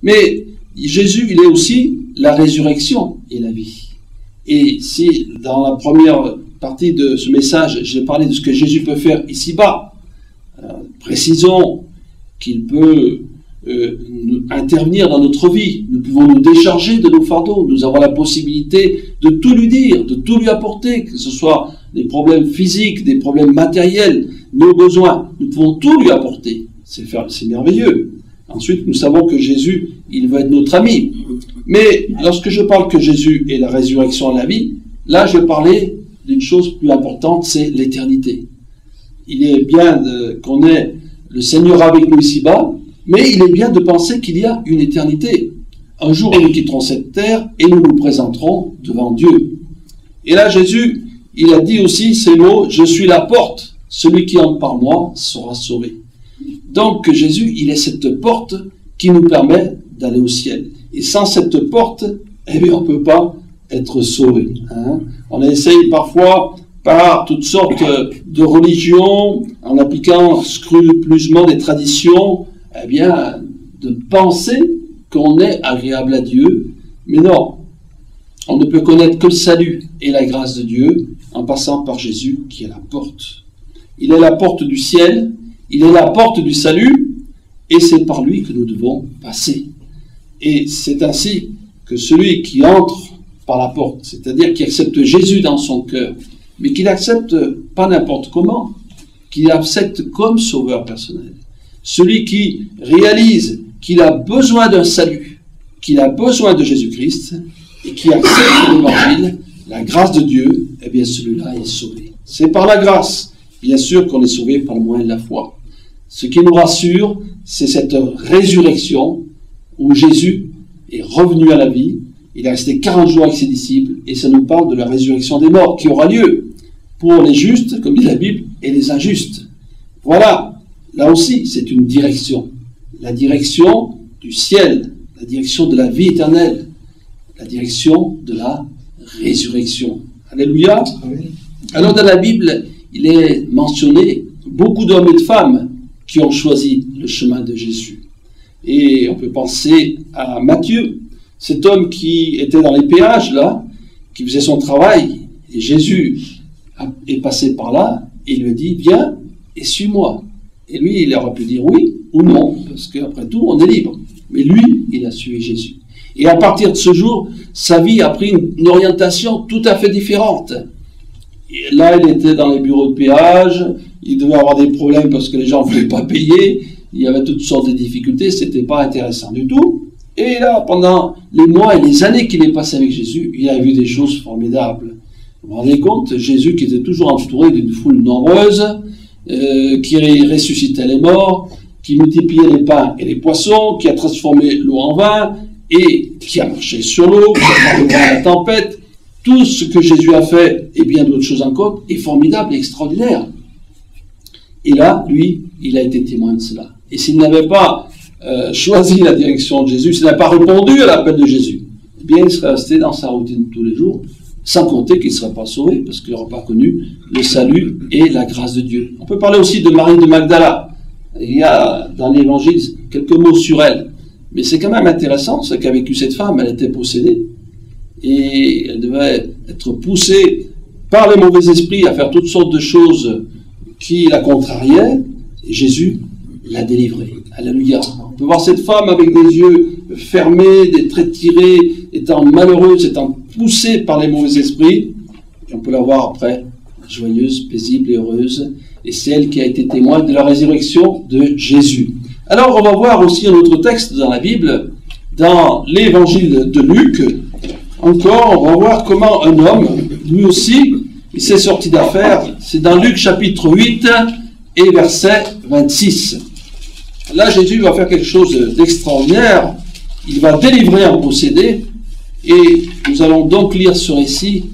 Mais Jésus, il est aussi la résurrection et la vie. Et si, dans la première partie de ce message, j'ai parlé de ce que Jésus peut faire ici-bas, précisons qu'il peut intervenir dans notre vie. Nous pouvons nous décharger de nos fardeaux. Nous avons la possibilité de tout lui dire, de tout lui apporter, que ce soit des problèmes physiques, des problèmes matériels, nos besoins. Nous pouvons tout lui apporter. C'est merveilleux. Ensuite, nous savons que Jésus, il veut être notre ami. Mais lorsque je parle que Jésus est la résurrection et la vie, là, je parlais d'une chose plus importante, c'est l'éternité. Il est bien qu'on ait le Seigneur avec nous ici-bas, mais il est bien de penser qu'il y a une éternité. Un jour, nous quitterons cette terre et nous nous présenterons devant Dieu. Et là, Jésus, il a dit aussi ces mots, « Je suis la porte, celui qui entre par moi sera sauvé ». Donc, Jésus, il est cette porte qui nous permet d'aller au ciel. Et sans cette porte, eh bien, on ne peut pas être sauvé. On essaye parfois, par toutes sortes de religions, en appliquant scrupuleusement des traditions, eh bien, de penser qu'on est agréable à Dieu. Mais non, on ne peut connaître que le salut et la grâce de Dieu en passant par Jésus qui est la porte. Il est la porte du ciel, il est la porte du salut, et c'est par lui que nous devons passer. Et c'est ainsi que celui qui entre par la porte, c'est-à-dire qui accepte Jésus dans son cœur, mais qui l'accepte pas n'importe comment, qui l'accepte comme sauveur personnel. Celui qui réalise qu'il a besoin d'un salut, qu'il a besoin de Jésus-Christ, et qui accepte l'évangile, la grâce de Dieu, eh bien celui-là est sauvé. C'est par la grâce, bien sûr, qu'on est sauvé par le moyen de la foi. Ce qui nous rassure, c'est cette résurrection où Jésus est revenu à la vie. Il est resté 40 jours avec ses disciples et ça nous parle de la résurrection des morts qui aura lieu pour les justes, comme dit la Bible, et les injustes. Voilà, là aussi, c'est une direction. La direction du ciel, la direction de la vie éternelle, la direction de la résurrection. Alléluia. Alors dans la Bible, il est mentionné beaucoup d'hommes et de femmes qui ont choisi le chemin de Jésus. Et on peut penser à Matthieu, cet homme qui était dans les péages, là, qui faisait son travail, et Jésus est passé par là, et il lui a dit, viens et suis-moi. Et lui, il aurait pu dire oui ou non, parce qu'après tout, on est libre. Mais lui, il a suivi Jésus. Et à partir de ce jour, sa vie a pris une orientation tout à fait différente. Et là, il était dans les bureaux de péage, il devait avoir des problèmes parce que les gens ne voulaient pas payer, il y avait toutes sortes de difficultés, c'était pas intéressant du tout. Et là, pendant les mois et les années qu'il est passé avec Jésus, il a vu des choses formidables. Vous vous rendez compte, Jésus qui était toujours entouré d'une foule nombreuse, qui ressuscitait les morts, qui multipliait les pains et les poissons, qui a transformé l'eau en vin, et qui a marché sur l'eau, qui a parlé à la tempête. Tout ce que Jésus a fait, et bien d'autres choses encore, est formidable et extraordinaire. Et là, lui, il a été témoin de cela. Et s'il n'avait pas choisi la direction de Jésus, s'il n'a pas répondu à l'appel de Jésus, eh bien, il serait resté dans sa routine de tous les jours, sans compter qu'il ne serait pas sauvé, parce qu'il n'aurait pas connu le salut et la grâce de Dieu. On peut parler aussi de Marie de Magdala. Il y a dans l'Évangile quelques mots sur elle. Mais c'est quand même intéressant, ce qu'a vécu cette femme. Elle était possédée. Et elle devait être poussée par les mauvais esprits à faire toutes sortes de choses qui la contrariaient. Et Jésus l'a délivrée. Alléluia. On peut voir cette femme avec des yeux fermés, des traits tirés, étant malheureuse, étant poussée par les mauvais esprits. Et on peut la voir après, joyeuse, paisible et heureuse. Et c'est elle qui a été témoin de la résurrection de Jésus. Alors on va voir aussi un autre texte dans la Bible, dans l'évangile de Luc. Encore, on va voir comment un homme, lui aussi, il s'est sorti d'affaire. C'est dans Luc chapitre 8 et verset 26. Là, Jésus va faire quelque chose d'extraordinaire. Il va délivrer un possédé. Et nous allons donc lire ce récit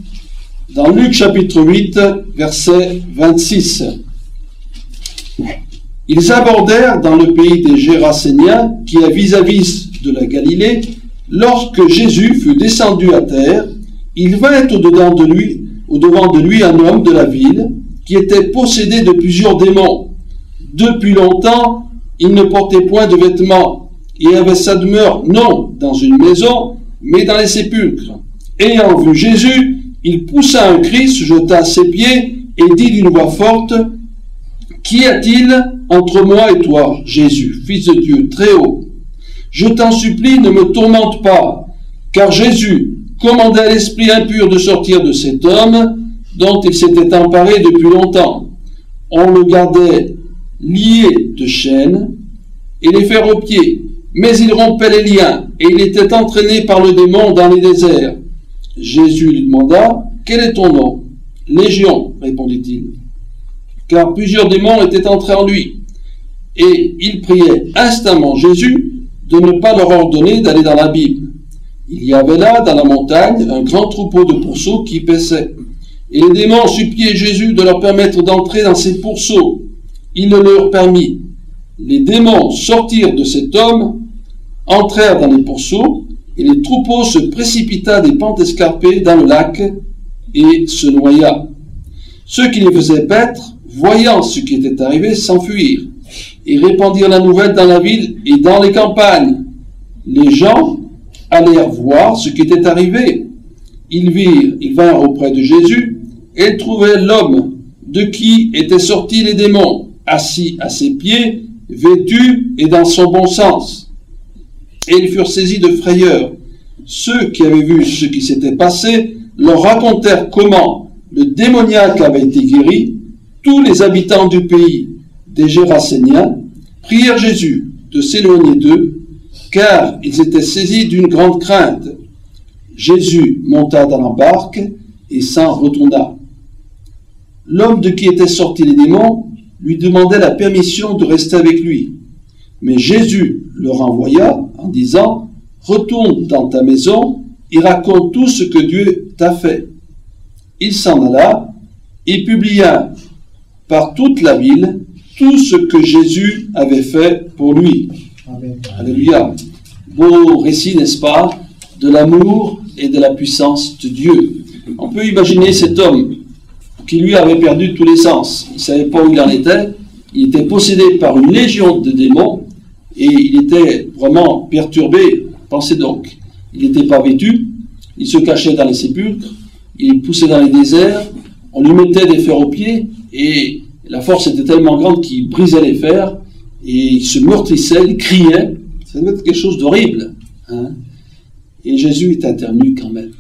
dans Luc chapitre 8, verset 26. Ils abordèrent dans le pays des Géraséniens, qui est vis-à-vis de la Galilée. Lorsque Jésus fut descendu à terre, il vint au-devant de lui un homme de la ville, qui était possédé de plusieurs démons. Depuis longtemps, il ne portait point de vêtements, et avait sa demeure non dans une maison, mais dans les sépulcres. Ayant vu Jésus, il poussa un cri, se jeta à ses pieds et dit d'une voix forte, « Qu'y a-t-il entre moi et toi, Jésus, Fils de Dieu, très haut? Je t'en supplie, ne me tourmente pas, car Jésus commandait à l'esprit impur de sortir de cet homme dont il s'était emparé depuis longtemps. On le gardait lié de chaînes et les fers aux pieds, mais il rompait les liens et il était entraîné par le démon dans les déserts. Jésus lui demanda, « Quel est ton nom ?»« Légion, répondit-il, car plusieurs démons étaient entrés en lui. Et il priait instamment Jésus de ne pas leur ordonner d'aller dans la Bible. Il y avait là, dans la montagne, un grand troupeau de pourceaux qui paissaient. Et les démons suppliaient Jésus de leur permettre d'entrer dans ces pourceaux. Il le leur permit. Les démons sortirent de cet homme, entrèrent dans les pourceaux, et le troupeau se précipita des pentes escarpées dans le lac et se noya. Ceux qui les faisaient paître, voyant ce qui était arrivé, s'enfuirent et répandirent la nouvelle dans la ville et dans les campagnes. Les gens allèrent voir ce qui était arrivé. Ils vinrent auprès de Jésus et trouvaient l'homme de qui étaient sortis les démons, assis à ses pieds, vêtu et dans son bon sens. Et ils furent saisis de frayeur. Ceux qui avaient vu ce qui s'était passé leur racontèrent comment le démoniaque avait été guéri. Tous les habitants du pays des Géraséniens prièrent Jésus de s'éloigner d'eux, car ils étaient saisis d'une grande crainte. Jésus monta dans la barque et s'en retourna. L'homme de qui étaient sortis les démons lui demandait la permission de rester avec lui. Mais Jésus le renvoya en disant, « Retourne dans ta maison et raconte tout ce que Dieu t'a fait. » Il s'en alla et publia par toute la ville tout ce que Jésus avait fait pour lui. Amen. Alléluia. Beau récit, n'est-ce pas, de l'amour et de la puissance de Dieu. On peut imaginer cet homme qui lui avait perdu tous les sens. Il ne savait pas où il en était. Il était possédé par une légion de démons et il était vraiment perturbé. Pensez donc, il n'était pas vêtu, il se cachait dans les sépulcres, il poussait dans les déserts, on lui mettait des fers aux pieds et la force était tellement grande qu'il brisait les fers et il se meurtrissait, il criait. Ça devait être quelque chose d'horrible. Hein? Et Jésus est intervenu quand même.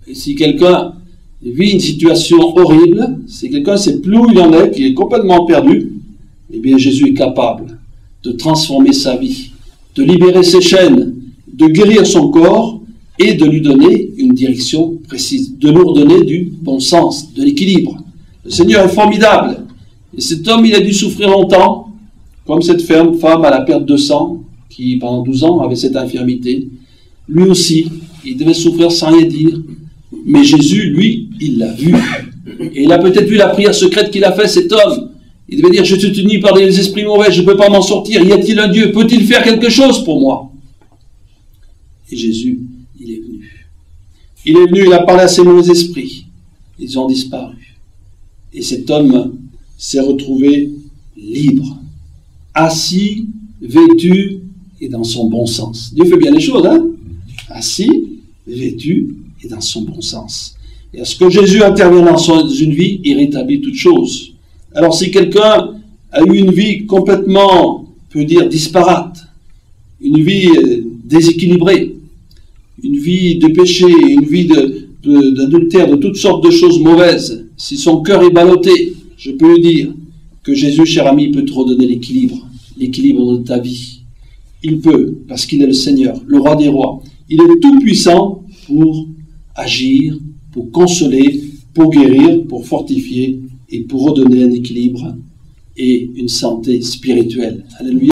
Et si quelqu'un vit une situation horrible, si quelqu'un ne sait plus où il en est, qui est complètement perdu, eh bien Jésus est capable de transformer sa vie, de libérer ses chaînes, de guérir son corps et de lui donner une direction précise, de lui redonner du bon sens, de l'équilibre. Le Seigneur est formidable. Et cet homme, il a dû souffrir longtemps, comme cette femme à la perte de sang, qui pendant 12 ans avait cette infirmité. Lui aussi, il devait souffrir sans rien dire. Mais Jésus, lui, il l'a vu. Et il a peut-être vu la prière secrète qu'il a fait, cet homme. Il devait dire, je suis tenu par des esprits mauvais, je ne peux pas m'en sortir. Y a-t-il un Dieu? Peut-il faire quelque chose pour moi? Et Jésus, il est venu. Il est venu, il a parlé à ces mauvais esprits. Ils ont disparu. Et cet homme s'est retrouvé libre, assis, vêtu et dans son bon sens. Dieu fait bien les choses, hein? Assis, vêtu et dans son bon sens. Et à ce que Jésus intervient dans une vie, il rétablit toutes choses. Alors si quelqu'un a eu une vie complètement, on peut dire, disparate, une vie déséquilibrée, une vie de péché, une vie d'adultère, de toutes sortes de choses mauvaises, si son cœur est ballotté, je peux lui dire que Jésus, cher ami, peut te redonner l'équilibre de ta vie. Il peut, parce qu'il est le Seigneur, le roi des rois. Il est tout puissant pour agir, pour consoler, pour guérir, pour fortifier et pour redonner un équilibre et une santé spirituelle. Alléluia.